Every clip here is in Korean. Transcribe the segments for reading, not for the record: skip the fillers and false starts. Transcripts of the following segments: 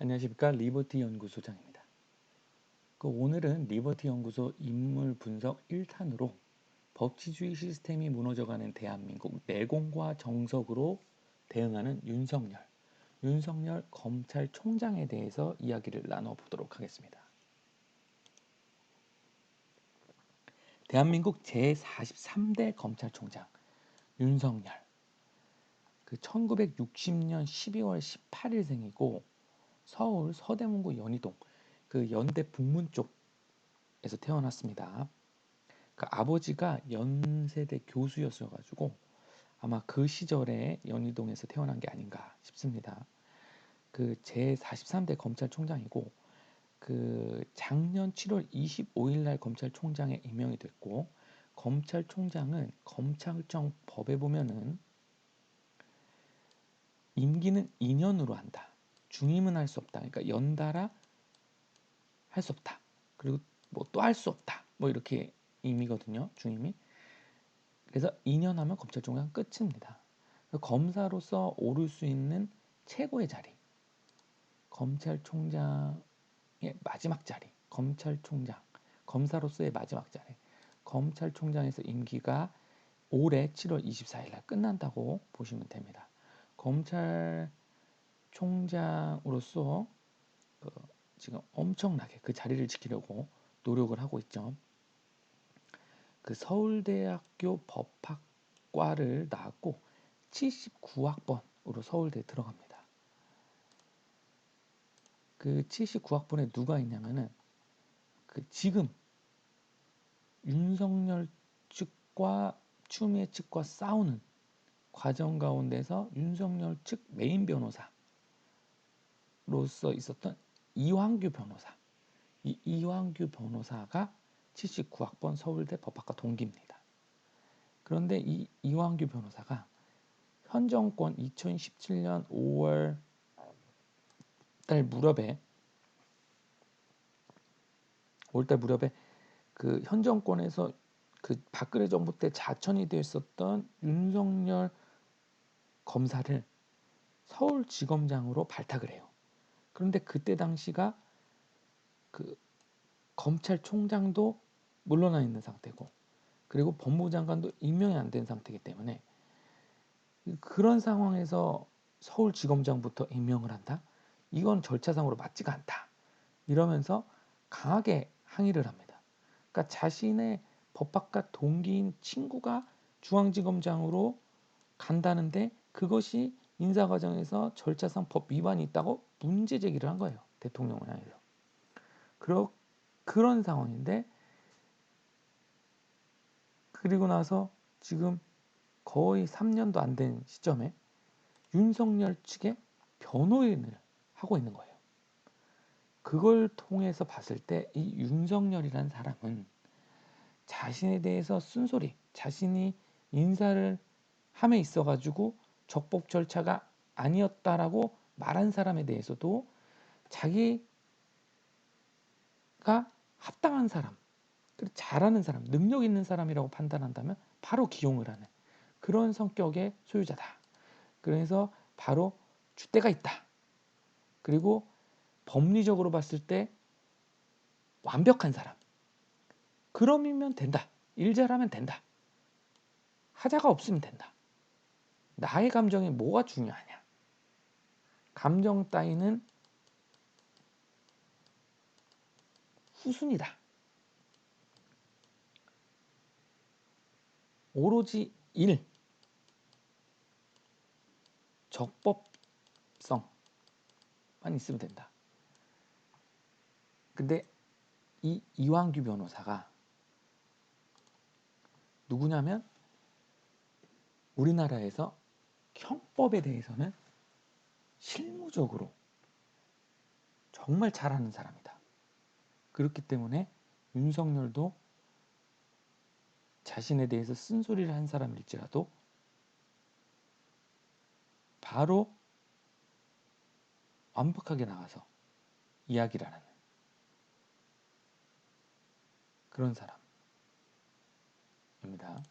안녕하십니까. 리버티 연구소장입니다. 오늘은 리버티 연구소 인물 분석 1탄으로 법치주의 시스템이 무너져가는 대한민국 내공과 정석으로 대응하는 윤석열 검찰총장에 대해서 이야기를 나눠보도록 하겠습니다. 대한민국 제43대 검찰총장 윤석열, 1960년 12월 18일생이고 서울 서대문구 연희동 연대 북문 쪽에서 태어났습니다. 아버지가 연세대 교수였어가지고 아마 그 시절에 연희동에서 태어난 게 아닌가 싶습니다. 제43대 검찰총장이고 작년 7월 25일 날 검찰총장에 임명이 됐고, 검찰총장은 검찰청 법에 보면은 임기는 2년으로 한다. 중임은 할 수 없다. 그러니까 연달아 할 수 없다. 그리고 뭐 또 할 수 없다. 뭐 이렇게 임이거든요. 중임이. 그래서 2년 하면 검찰총장 끝입니다. 검사로서 오를 수 있는 최고의 자리, 검찰총장의 마지막 자리, 검사로서의 마지막 자리, 검찰총장에서 임기가 올해 7월 24일 날 끝난다고 보시면 됩니다. 검찰총장으로서 지금 엄청나게 그 자리를 지키려고 노력을 하고 있죠. 서울대학교 법학과를 나왔고 79학번으로 서울대에 들어갑니다. 79학번에 누가 있냐면은 지금 윤석열 측과 추미애 측과 싸우는 과정 가운데서 윤석열 측 메인 변호사로서 있었던 이황규 변호사. 이 이황규 변호사가 79학번 서울대 법학과 동기입니다. 그런데 이 이황규 변호사가 현 정권 2017년 5월 달 무렵에 현 정권에서 박근혜 정부 때 자천이 되었었던 윤석열 검사를 서울지검장으로 발탁을 해요. 그런데 그때 당시가 검찰총장도 물러나 있는 상태고, 그리고 법무장관도 임명이 안 된 상태이기 때문에 그런 상황에서 서울지검장부터 임명을 한다? 이건 절차상으로 맞지가 않다. 이러면서 강하게 항의를 합니다. 그러니까 자신의 법학과 동기인 친구가 중앙지검장으로 간다는데 그것이 인사과정에서 절차상 법 위반이 있다고 문제 제기를 한 거예요. 대통령을 향해서. 그런 상황인데, 그리고 나서 지금 거의 3년도 안 된 시점에 윤석열 측의 변호인을 하고 있는 거예요. 그걸 통해서 봤을 때 이 윤석열이라는 사람은 자신에 대해서 쓴소리, 자신이 인사를 함에 있어가지고 적법 절차가 아니었다라고 말한 사람에 대해서도 자기가 합당한 사람, 잘하는 사람, 능력 있는 사람이라고 판단한다면 바로 기용을 하는 그런 성격의 소유자다. 그래서 바로 줏대가 있다. 그리고 법리적으로 봤을 때 완벽한 사람. 그럼이면 된다. 일 잘하면 된다. 하자가 없으면 된다. 나의 감정이 뭐가 중요하냐. 감정 따위는 후순이다. 오로지 일, 적법성만 있으면 된다. 근데 이 이황규 변호사가 누구냐면 우리나라에서 형법에 대해서는 실무적으로 정말 잘하는 사람이다. 그렇기 때문에 윤석열도 자신에 대해서 쓴소리를 한 사람일지라도 바로 완벽하게 나가서 이야기를 하는 그런 사람입니다.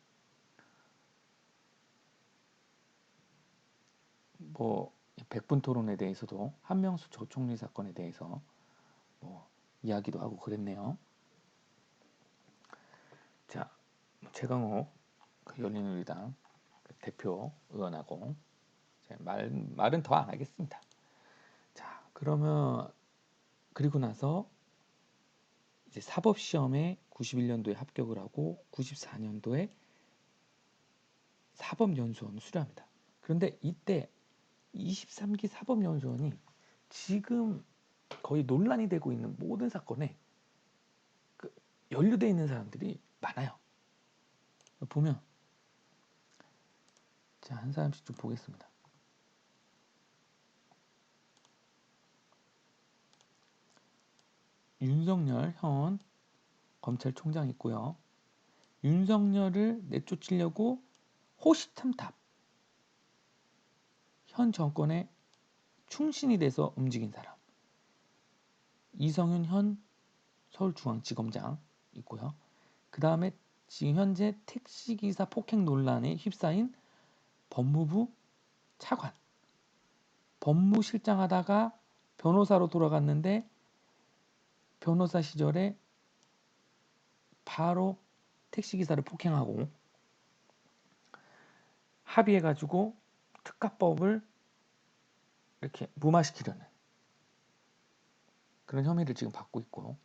백분 토론에 대해서도 한명수 전 총리 사건에 대해서 뭐 이야기도 하고 그랬네요. 자, 최강욱 그 열린우리당 그 대표 의원하고 말은 더 안 하겠습니다. 자, 그러면 그리고 나서 이제 사법시험에 91년도에 합격을 하고 94년도에 사법연수원을 수료합니다. 그런데 이때 23기 사법연수원이 지금 거의 논란이 되고 있는 모든 사건에 그 연루되어 있는 사람들이 많아요. 보면 자, 한 사람씩 좀 보겠습니다. 윤석열 현 검찰총장 있고요. 윤석열을 내쫓으려고 호시탐탐 현 정권에 충신이 돼서 움직인 사람 이성윤 현 서울중앙지검장 있고요. 그 다음에 지금 현재 택시기사 폭행 논란에 휩싸인 법무부 차관 법무실장 하다가 변호사로 돌아갔는데 변호사 시절에 바로 택시기사를 폭행하고 합의해가지고 특가법을 이렇게 무마시키려는 그런 혐의를 지금 받고 있고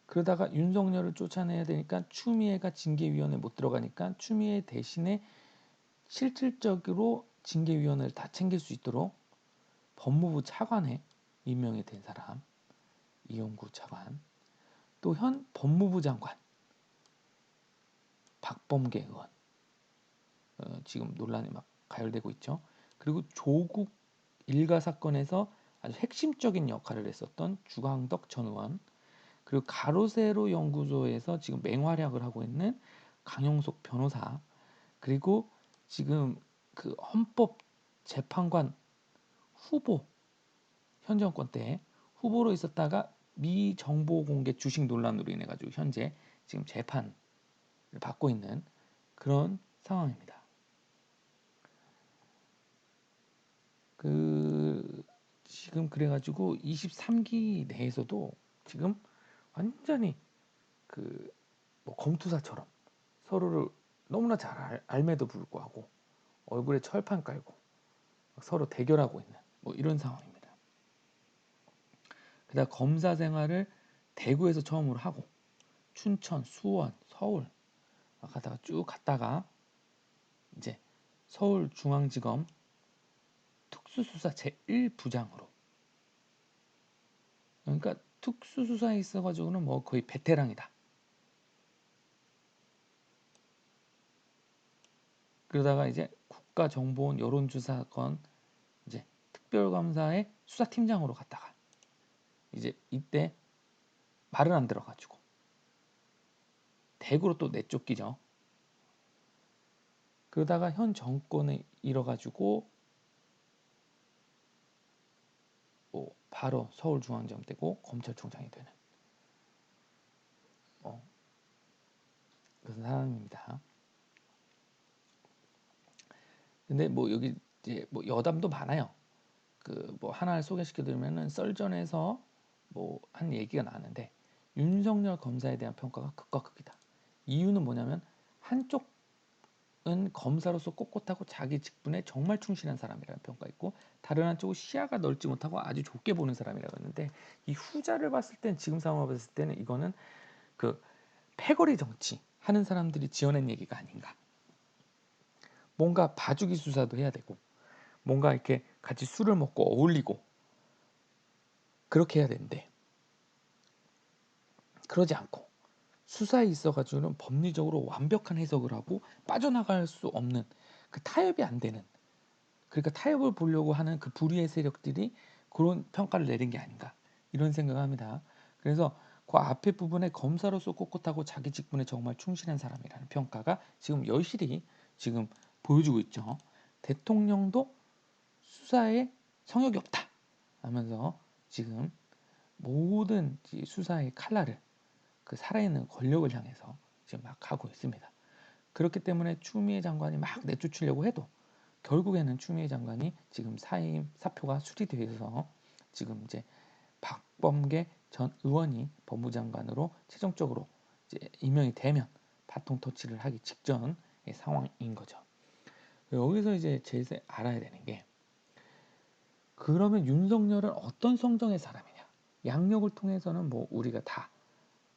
그러다가 윤석열을 쫓아내야 되니까 추미애가 징계위원회에 못 들어가니까 추미애 대신에 실질적으로 징계위원회를 다 챙길 수 있도록 법무부 차관에 임명이 된 사람 이용구 차관 또 현 법무부 장관 박범계 의원 지금 논란이 막 가열되고 있죠. 그리고 조국 일가 사건에서 아주 핵심적인 역할을 했었던 주광덕 전 의원 그리고 가로세로 연구소에서 지금 맹활약을 하고 있는 강용석 변호사 그리고 지금 그 헌법재판관 후보 현 정권 때 후보로 있었다가 미정보 공개 주식 논란으로 인해 가지고 현재 지금 재판을 받고 있는 그런 상황입니다. 그 지금 그래가지고 23기 내에서도 지금 완전히 그뭐 검투사처럼 서로를 너무나 잘 알매도 불구하고 얼굴에 철판 깔고 서로 대결하고 있는 뭐 이런 상황입니다. 그다음 검사 생활을 대구에서 처음으로 하고 춘천, 수원, 서울 가다가 쭉 갔다가 이제 서울중앙지검 특수수사 제1부장으로 그러니까 특수수사에 있어가지고는 뭐 거의 베테랑이다. 그러다가 이제 국가정보원 여론조사건 이제 특별감사의 수사팀장으로 갔다가 이제 이때 말을 안 들어가지고 대구로 또 내쫓기죠. 그러다가 현 정권에 잃어가지고 뭐 바로 서울중앙지검 되고 검찰총장이 되는 그런 사람입니다. 근데 뭐 여기 이제 뭐 여담도 많아요. 그 뭐 하나를 소개시켜드리면은 썰전에서 뭐 한 얘기가 나는데 윤석열 검사에 대한 평가가 극과 극이다. 이유는 뭐냐면 한쪽은 검사로서 꼿꼿하고 자기 직분에 정말 충실한 사람이라는 평가 있고 다른 한쪽은 시야가 넓지 못하고 아주 좁게 보는 사람이라고 했는데 이 후자를 봤을 땐 지금 상황을 봤을 때는 이거는 그 패거리 정치 하는 사람들이 지어낸 얘기가 아닌가. 뭔가 봐주기 수사도 해야 되고 뭔가 이렇게 같이 술을 먹고 어울리고 그렇게 해야 되는데 그러지 않고 수사에 있어가지고는 법리적으로 완벽한 해석을 하고 빠져나갈 수 없는 그 타협이 안 되는 그러니까 타협을 보려고 하는 그 불의의 세력들이 그런 평가를 내린 게 아닌가 이런 생각을 합니다. 그래서 그 앞에 부분에 검사로서 꼿꼿하고 자기 직분에 정말 충실한 사람이라는 평가가 지금 여실히 지금 보여주고 있죠. 대통령도 수사에 성역이 없다 하면서 지금 모든 수사의 칼날을 그 살아있는 권력을 향해서 지금 막 하고 있습니다. 그렇기 때문에 추미애 장관이 막 내쫓으려고 해도 결국에는 추미애 장관이 지금 사표가 수리돼서 지금 이제 박범계 전 의원이 법무장관으로 최종적으로 이제 임명이 되면 바통 터치를 하기 직전의 상황인 거죠. 여기서 이제 제일 알아야 되는 게, 그러면 윤석열은 어떤 성정의 사람이냐? 양력을 통해서는 뭐 우리가 다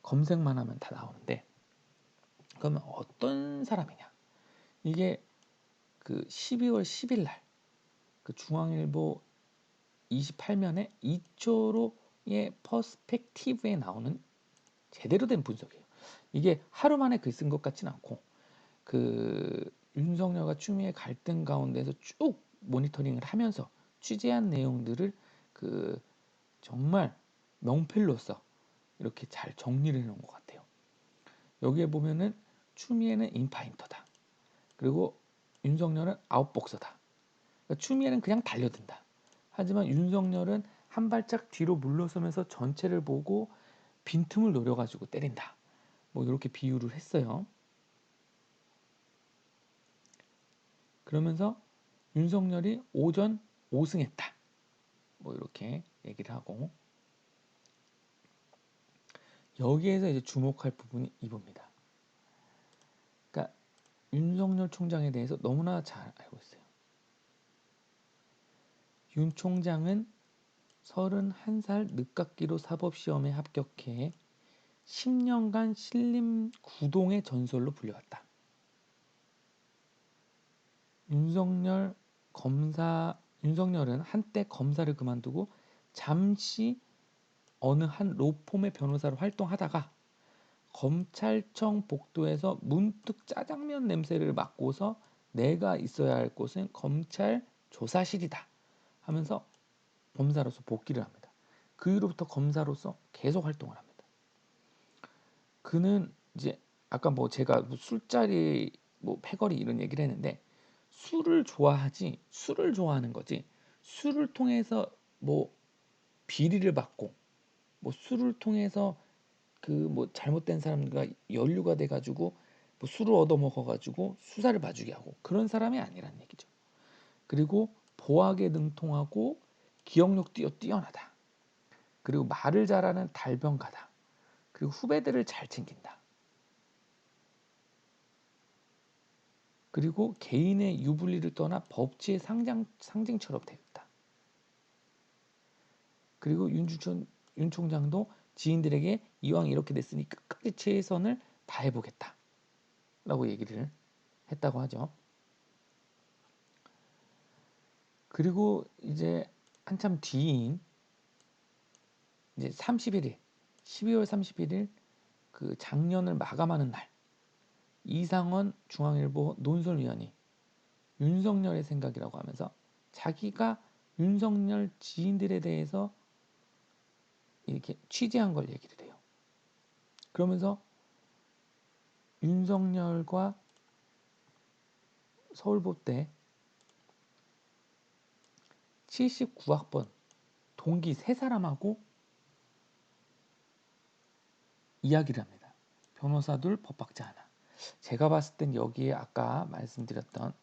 검색만 하면 다 나오는데, 그러면 어떤 사람이냐? 이게 그 12월 10일 날 그 중앙일보 28면에 2초로의 퍼스펙티브에 나오는 제대로 된 분석이에요. 이게 하루 만에 글 쓴 것 같진 않고, 그 윤석열과 추미애 갈등 가운데서 쭉 모니터링을 하면서 취재한 내용들을 그 정말 명필로써 이렇게 잘 정리를 해놓은 것 같아요. 여기에 보면은 추미애는 인파인터다. 그리고 윤석열은 아웃복서다. 그러니까 추미애는 그냥 달려든다. 하지만 윤석열은 한 발짝 뒤로 물러서면서 전체를 보고 빈틈을 노려가지고 때린다. 뭐 이렇게 비유를 했어요. 그러면서 윤석열이 오전 5승했다. 뭐 이렇게 얘기를 하고, 여기에서 이제 주목할 부분이 이겁니다. 그러니까 윤석열 총장에 대해서 너무나 잘 알고 있어요. 윤 총장은 31살 늦깎이로 사법시험에 합격해 10년간 신림 구동의 전설로 불려왔다. 윤석열은 한때 검사를 그만두고 잠시 어느 한 로펌의 변호사로 활동하다가 검찰청 복도에서 문득 짜장면 냄새를 맡고서 내가 있어야 할 곳은 검찰 조사실이다 하면서 검사로서 복귀를 합니다. 그 이후로부터 검사로서 계속 활동을 합니다. 그는 이제 아까 뭐 제가 뭐 술자리 뭐 패거리 이런 얘기를 했는데, 술을 좋아하지 술을 좋아하는 거지, 술을 통해서 뭐 비리를 받고 뭐 술을 통해서 그 뭐 잘못된 사람과 연루가 돼가지고 뭐 술을 얻어먹어가지고 수사를 봐주게 하고 그런 사람이 아니란 얘기죠. 그리고 보학에 능통하고 기억력 뛰어나다. 그리고 말을 잘하는 달변가다. 그리고 후배들을 잘 챙긴다. 그리고 개인의 유불리를 떠나 법치의 상징처럼 되었다. 그리고 윤 총장도 지인들에게 이왕 이렇게 됐으니 끝까지 최선을 다해보겠다 라고 얘기를 했다고 하죠. 그리고 이제 한참 뒤인 이제 12월 31일 그 작년을 마감하는 날, 이상원 중앙일보 논설위원이 윤석열의 생각이라고 하면서 자기가 윤석열 지인들에 대해서 이렇게 취재한 걸 얘기를 해요. 그러면서 윤석열과 서울법대 79학번 동기 3사람하고 이야기를 합니다. 변호사 둘, 법학자 하나. 제가 봤을 땐 여기에 아까 말씀드렸던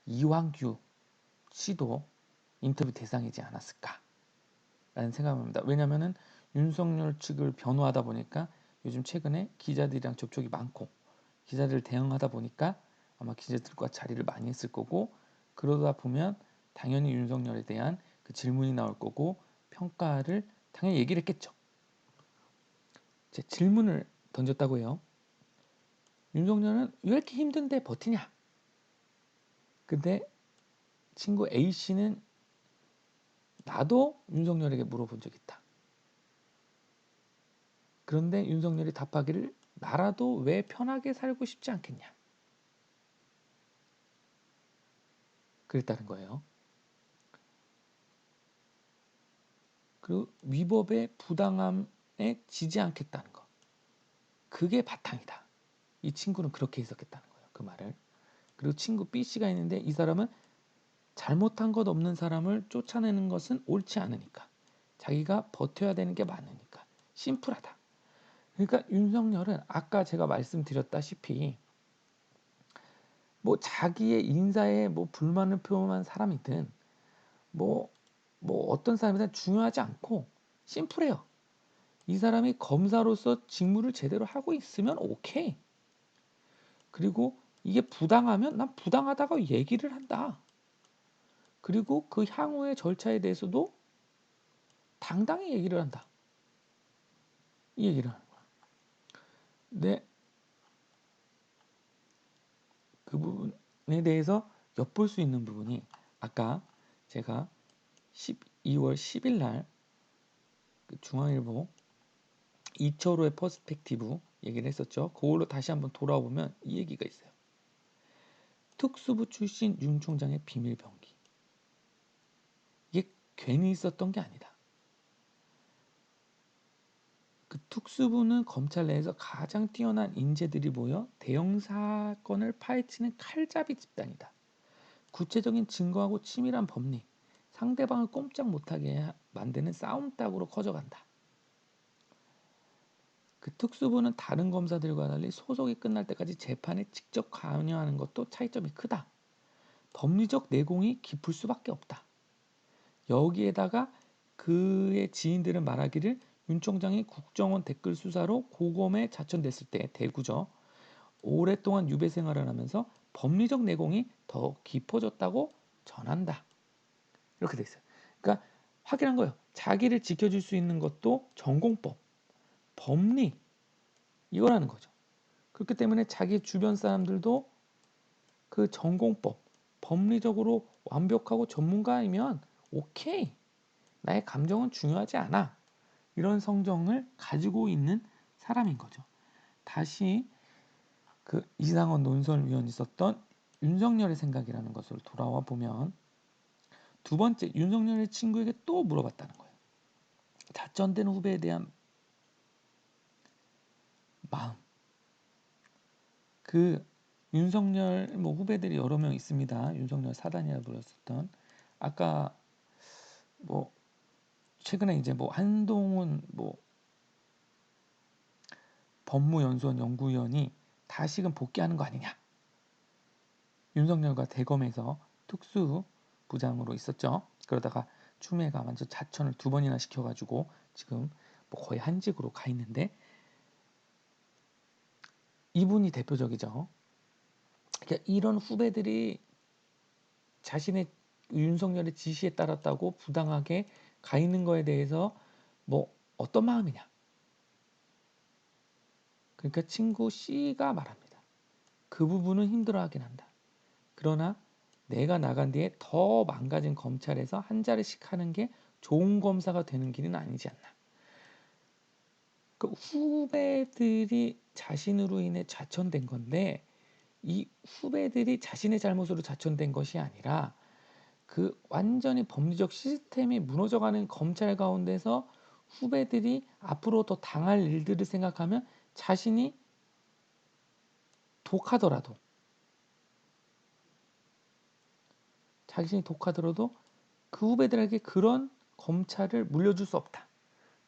이완규 씨도 인터뷰 대상이지 않았을까라는 생각합니다. 왜냐하면 윤석열 측을 변호하다 보니까 요즘 최근에 기자들이랑 접촉이 많고 기자들을 대응하다 보니까 아마 기자들과 자리를 많이 했을 거고, 그러다 보면 당연히 윤석열에 대한 그 질문이 나올 거고 평가를 당연히 얘기를 했겠죠. 제 질문을 던졌다고 해요. 윤석열은 왜 이렇게 힘든데 버티냐? 근데 친구 A씨는 나도 윤석열에게 물어본 적 있다. 그런데 윤석열이 답하기를 나라도 왜 편하게 살고 싶지 않겠냐. 그랬다는 거예요. 그리고 위법의 부당함에 지지 않겠다는 거. 그게 바탕이다. 이 친구는 그렇게 해석했다는 거예요. 그 말을. 그리고 친구 B씨가 있는데 이 사람은 잘못한 것 없는 사람을 쫓아내는 것은 옳지 않으니까. 자기가 버텨야 되는 게 많으니까. 심플하다. 그러니까 윤석열은 아까 제가 말씀드렸다시피 뭐 자기의 인사에 뭐 불만을 표현한 사람이든 뭐 어떤 사람이든 중요하지 않고 심플해요. 이 사람이 검사로서 직무를 제대로 하고 있으면 오케이. 그리고 이게 부당하면 난 부당하다고 얘기를 한다. 그리고 그 향후의 절차에 대해서도 당당히 얘기를 한다. 이 얘기를 하는 거야. 근데 그 부분에 대해서 엿볼 수 있는 부분이 아까 제가 12월 10일 날 그 중앙일보 이철호의 퍼스펙티브 얘기를 했었죠. 그걸로 다시 한번 돌아와 보면 이 얘기가 있어요. 특수부 출신 윤 총장의 비밀 병기. 이게 괜히 있었던 게 아니다. 그 특수부는 검찰 내에서 가장 뛰어난 인재들이 모여 대형 사건을 파헤치는 칼잡이 집단이다. 구체적인 증거하고 치밀한 법리, 상대방을 꼼짝 못하게 만드는 싸움닭으로 커져간다. 그 특수부는 다른 검사들과 달리 소속이 끝날 때까지 재판에 직접 관여하는 것도 차이점이 크다. 법리적 내공이 깊을 수밖에 없다. 여기에다가 그의 지인들은 말하기를 윤 총장이 국정원 댓글 수사로 고검에 자천됐을 때 대구죠. 오랫동안 유배 생활을 하면서 법리적 내공이 더 깊어졌다고 전한다. 이렇게 돼 있어요. 그러니까 확인한 거예요. 자기를 지켜줄 수 있는 것도 전공법, 법리 이거라는 거죠. 그렇기 때문에 자기 주변 사람들도 그 전공법, 법리적으로 완벽하고 전문가이면 오케이. 나의 감정은 중요하지 않아. 이런 성정을 가지고 있는 사람인 거죠. 다시 그 이상원 논설위원이 썼던 윤석열의 생각이라는 것을 돌아와 보면 두 번째 윤석열의 친구에게 또 물어봤다는 거예요. 자천된 후배에 대한 마음. 그 윤석열 뭐 후배들이 여러 명 있습니다. 윤석열 사단이라 불렀었던 아까 뭐 최근에 이제 뭐 한동훈 뭐 법무연수원 연구위원이 다시금 복귀하는 거 아니냐. 윤석열과 대검에서 특수부장으로 있었죠. 그러다가 추미애가 완전 자천을 2번이나 시켜가지고 지금 뭐 거의 한직으로 가 있는데 이분이 대표적이죠. 그러니까 이런 후배들이 자신의 윤석열의 지시에 따랐다고 부당하게 가 있는 거에 대해서 뭐 어떤 마음이냐. 그러니까 친구 C가 말합니다. 그 부분은 힘들어하긴 한다. 그러나 내가 나간 뒤에 더 망가진 검찰에서 한 자리씩 하는 게 좋은 검사가 되는 길은 아니지 않나. 그 후배들이 자신으로 인해 자천된 건데 이 후배들이 자신의 잘못으로 자천된 것이 아니라 그 완전히 법리적 시스템이 무너져가는 검찰 가운데서 후배들이 앞으로 더 당할 일들을 생각하면 자신이 독하더라도 그 후배들에게 그런 검찰을 물려줄 수 없다.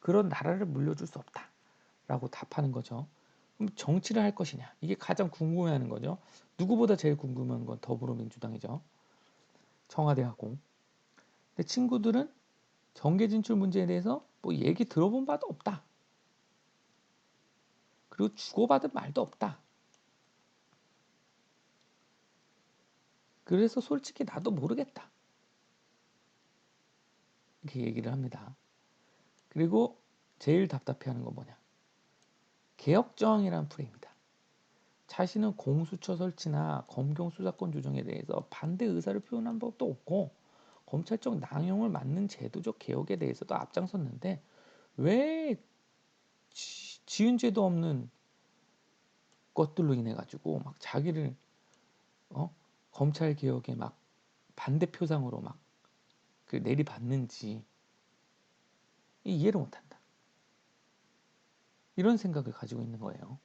그런 나라를 물려줄 수 없다. 라고 답하는 거죠. 그럼 정치를 할 것이냐? 이게 가장 궁금해하는 거죠. 누구보다 제일 궁금한 건 더불어민주당이죠. 청와대하고. 근데 친구들은 정계 진출 문제에 대해서 뭐 얘기 들어본 바도 없다. 그리고 주고받은 말도 없다. 그래서 솔직히 나도 모르겠다. 이렇게 얘기를 합니다. 그리고 제일 답답해하는 건 뭐냐? 개혁저항이라는 프레임이다. 자신은 공수처 설치나 검경 수사권 조정에 대해서 반대 의사를 표현한 법도 없고 검찰적 낭용을 막는 제도적 개혁에 대해서도 앞장섰는데 왜 지은 죄도 없는 것들로 인해 가지고 막 자기를 검찰 개혁에 막 반대 표상으로 막 그 내리받는지 이해를 못한다. 이런 생각을 가지고 있는 거예요.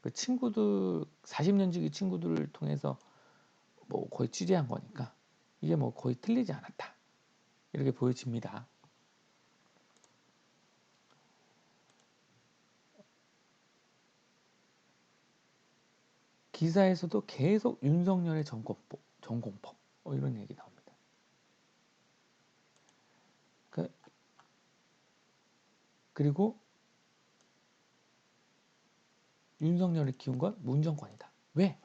그 친구들 40년 지기 친구들을 통해서 뭐 거의 취재한 거니까 이게 뭐 거의 틀리지 않았다. 이렇게 보여집니다. 기사에서도 계속 윤석열의 전공법 이런 얘기 나옵니다. 그리고 윤석열을 키운 건 문정권이다. 왜?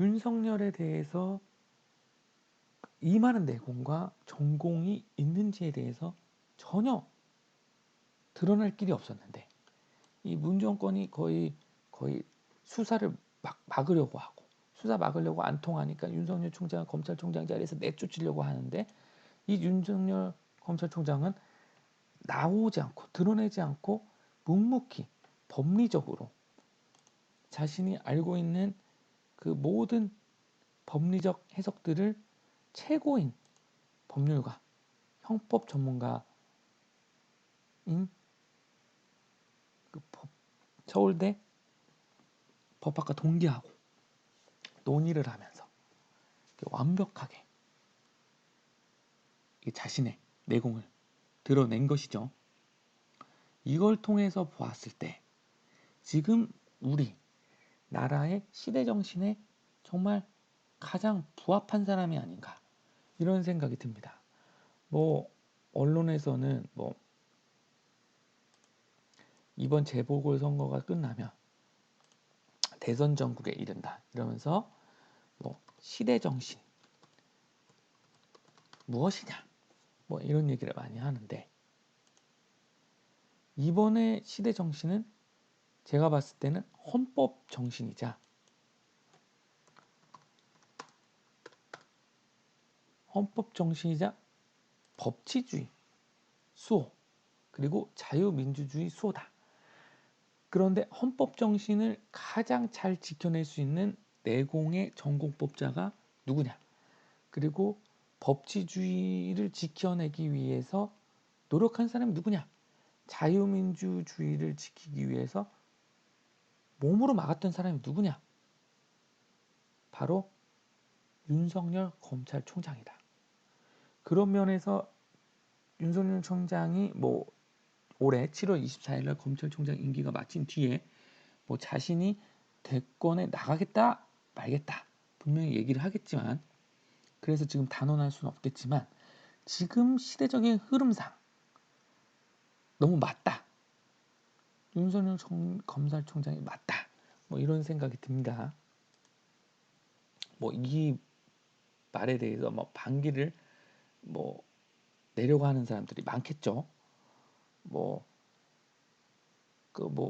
윤석열에 대해서 이 많은 내공과 전공이 있는지에 대해서 전혀 드러날 길이 없었는데 이 문정권이 거의 수사를 막으려고 하고 수사 막으려고 안 통하니까 윤석열 총장 검찰총장 자리에서 내쫓으려고 하는데 이 윤석열 검찰총장은 나오지 않고 드러내지 않고 묵묵히 법리적으로 자신이 알고 있는 그 모든 법리적 해석들을 최고인 법률가, 형법 전문가인 그 서울대 법학과 동기하고 논의를 하면서 완벽하게 자신의 내공을 드러낸 것이죠. 이걸 통해서 보았을 때 지금 우리 나라의 시대 정신에 정말 가장 부합한 사람이 아닌가 이런 생각이 듭니다. 언론에서는 이번 재보궐선거가 끝나면 대선 전국에 이른다 이러면서 시대 정신 무엇이냐 이런 얘기를 많이 하는데 이번에 시대 정신은 제가 봤을 때는 헌법 정신이자 법치주의 수호 그리고 자유민주주의 수호다. 그런데 헌법 정신을 가장 잘 지켜낼 수 있는 내공의 전공법자가 누구냐? 그리고 법치주의를 지켜내기 위해서 노력한 사람이 누구냐? 자유민주주의를 지키기 위해서 몸으로 막았던 사람이 누구냐? 바로 윤석열 검찰총장이다. 그런 면에서 윤석열 총장이 올해 7월 24일 날 검찰총장 임기가 마친 뒤에 자신이 대권에 나가겠다 말겠다 분명히 얘기를 하겠지만 그래서 지금 단언할 수는 없겠지만 지금 시대적인 흐름상 너무 맞다. 윤석열 검찰총장이 맞다. 이런 생각이 듭니다. 이 말에 대해서 반기를 내려고 하는 사람들이 많겠죠.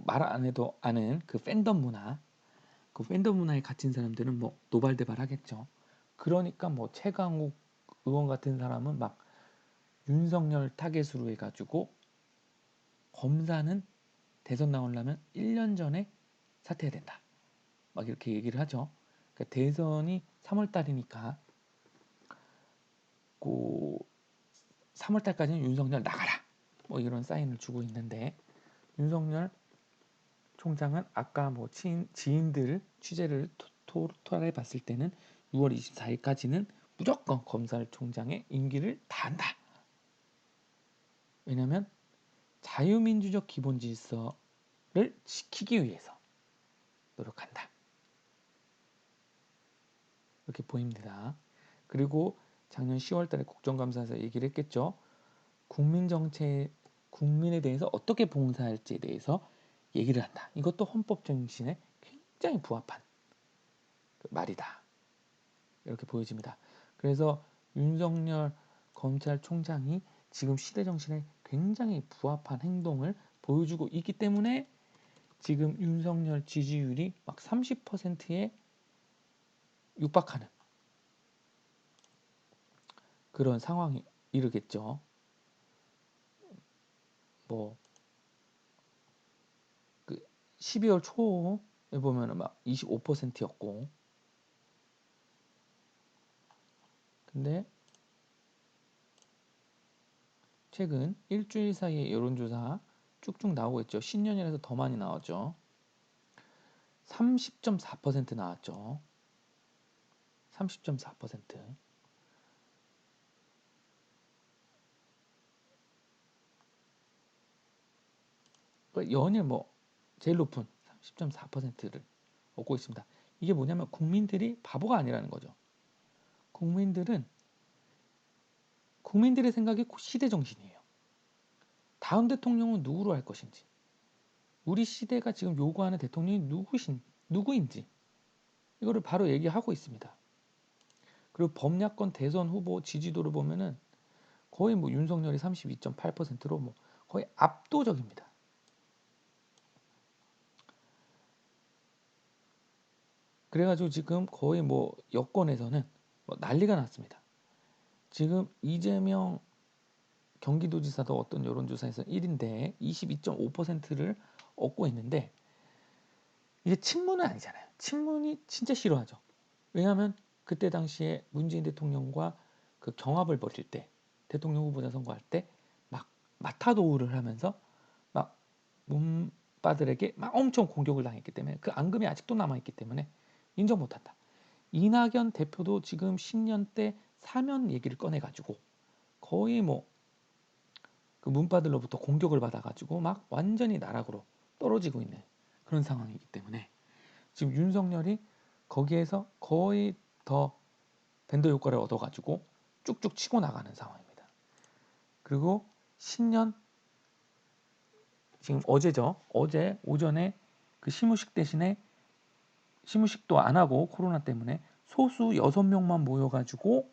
말 안 해도 아는 그 팬덤 문화, 그 팬덤 문화에 갇힌 사람들은 노발대발 하겠죠. 그러니까 최강욱 의원 같은 사람은 윤석열 타겟으로 해가지고 검사는 대선 나오려면 1년 전에 사퇴해야 된다. 이렇게 얘기를 하죠. 그러니까 대선이 3월 달이니까 3월 달까지는 윤석열 나가라. 이런 사인을 주고 있는데 윤석열 총장은 아까 지인들 취재를 토탈해 봤을 때는 6월 24일까지는 무조건 검찰총장의 임기를 다한다. 왜냐하면 자유민주적 기본 질서를 지키기 위해서 노력한다. 이렇게 보입니다. 그리고 작년 10월 달에 국정감사에서 얘기를 했겠죠. 국민에 대해서 어떻게 봉사할지에 대해서 얘기를 한다. 이것도 헌법 정신에 굉장히 부합한 말이다. 이렇게 보여집니다. 그래서 윤석열 검찰총장이 지금 시대 정신에 굉장히 부합한 행동을 보여주고 있기 때문에 지금 윤석열 지지율이 30%에 육박하는 그런 상황이 이르겠죠. 12월 초에 보면은 25%였고 근데 최근 일주일 사이에 여론조사 쭉쭉 나오고 있죠. 신년이라서 더 많이 나왔죠. 30.4% 나왔죠. 30.4%. 연일 제일 높은 30.4%를 얻고 있습니다. 이게 뭐냐면 국민들이 바보가 아니라는 거죠. 국민들의 생각이 시대 정신이에요. 다음 대통령은 누구로 할 것인지, 우리 시대가 지금 요구하는 대통령이 누구인지 이거를 바로 얘기하고 있습니다. 그리고 범야권 대선 후보 지지도를 보면은 거의 뭐 윤석열이 32.8%로 뭐 거의 압도적입니다. 그래가지고 지금 거의 뭐 여권에서는 뭐 난리가 났습니다. 지금 이재명 경기도지사도 어떤 여론조사에서 1인데 22.5%를 얻고 있는데, 이게 친문은 아니잖아요. 친문이 진짜 싫어하죠. 왜냐하면 그때 당시에 문재인 대통령과 그 경합을 벌일 때, 대통령 후보자 선거할 때 막 마타도우를 하면서 막 문바들에게 막 엄청 공격을 당했기 때문에 그 앙금이 아직도 남아있기 때문에 인정 못한다. 이낙연 대표도 지금 신년 때 사면 얘기를 꺼내가지고 거의 뭐 그 문바들로부터 공격을 받아가지고 막 완전히 나락으로 떨어지고 있는 그런 상황이기 때문에 지금 윤석열이 거기에서 거의 더 밴더 효과를 얻어가지고 쭉쭉 치고 나가는 상황입니다. 그리고 신년 지금 어제죠. 어제 오전에 그 시무식 대신에 시무식도 안 하고 코로나 때문에 소수 6명만 모여가지고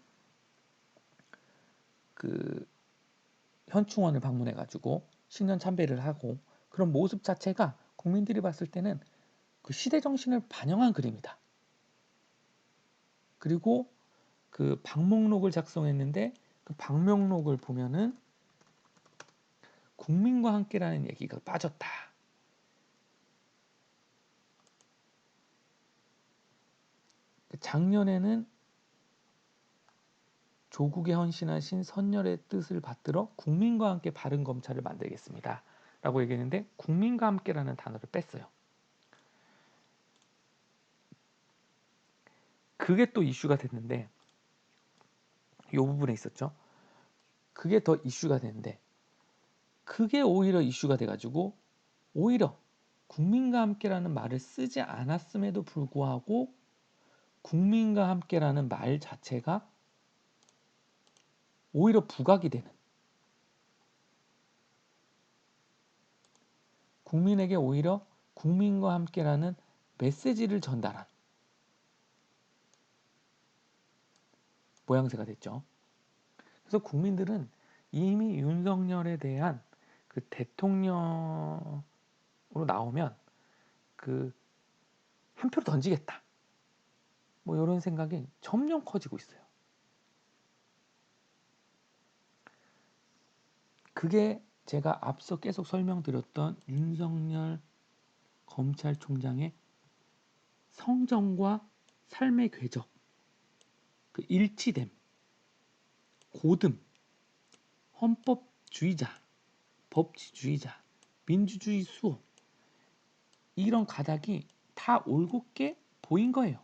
그 현충원을 방문해가지고 신년 참배를 하고, 그런 모습 자체가 국민들이 봤을 때는 그 시대 정신을 반영한 그림이다. 그리고 그 방목록을 작성했는데 그 방명록을 보면은 국민과 함께라는 얘기가 빠졌다. 작년에는 조국에 헌신하신 선열의 뜻을 받들어 국민과 함께 바른 검찰을 만들겠습니다. 라고 얘기했는데 국민과 함께라는 단어를 뺐어요. 그게 또 이슈가 됐는데, 이 부분에 있었죠. 그게 더 이슈가 됐는데, 그게 오히려 이슈가 돼가지고 오히려 국민과 함께라는 말을 쓰지 않았음에도 불구하고 국민과 함께라는 말 자체가 오히려 부각이 되는, 국민에게 오히려 국민과 함께라는 메시지를 전달한 모양새가 됐죠. 그래서 국민들은 이미 윤석열에 대한 그 대통령으로 나오면 그 한 표를 던지겠다, 뭐 이런 생각이 점점 커지고 있어요. 그게 제가 앞서 계속 설명드렸던 윤석열 검찰총장의 성정과 삶의 궤적, 그 일치됨, 고듬, 헌법주의자, 법치주의자, 민주주의 수호, 이런 가닥이 다 올곧게 보인 거예요.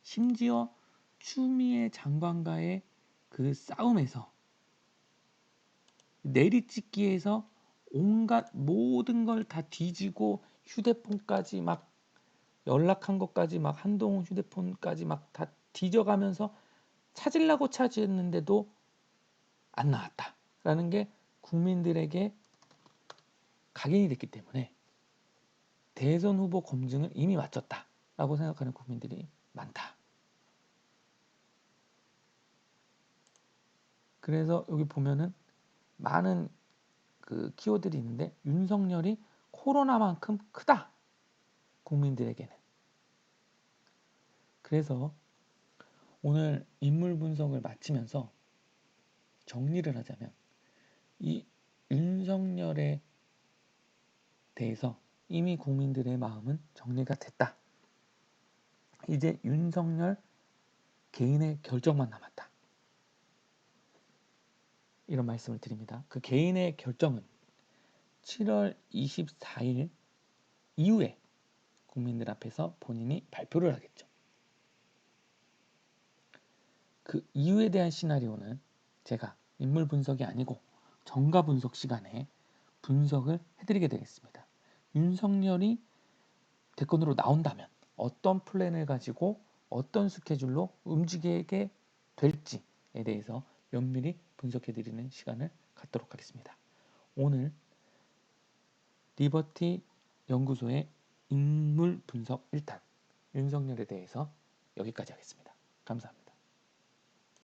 심지어 추미애 장관과의 그 싸움에서 내리찍기에서 온갖 모든 걸 다 뒤지고 휴대폰까지 막 연락한 것까지 막 한동훈 휴대폰까지 막 다 뒤져가면서 찾으려고 찾았는데도 안 나왔다라는 게 국민들에게 각인이 됐기 때문에 대선 후보 검증을 이미 마쳤다라고 생각하는 국민들이 많다. 그래서 여기 보면은 많은 그 키워드들이 있는데 윤석열이 코로나만큼 크다, 국민들에게는. 그래서 오늘 인물 분석을 마치면서 정리를 하자면 이 윤석열에 대해서 이미 국민들의 마음은 정리가 됐다. 이제 윤석열 개인의 결정만 남았다. 이런 말씀을 드립니다. 그 개인의 결정은 7월 24일 이후에 국민들 앞에서 본인이 발표를 하겠죠. 그 이유에 대한 시나리오는 제가 인물 분석이 아니고 정가 분석 시간에 분석을 해드리게 되겠습니다. 윤석열이 대권으로 나온다면 어떤 플랜을 가지고 어떤 스케줄로 움직이게 될지에 대해서 면밀히 분석해드리는 시간을 갖도록 하겠습니다. 오늘 리버티 연구소의 인물 분석 1탄 윤석열에 대해서 여기까지 하겠습니다. 감사합니다.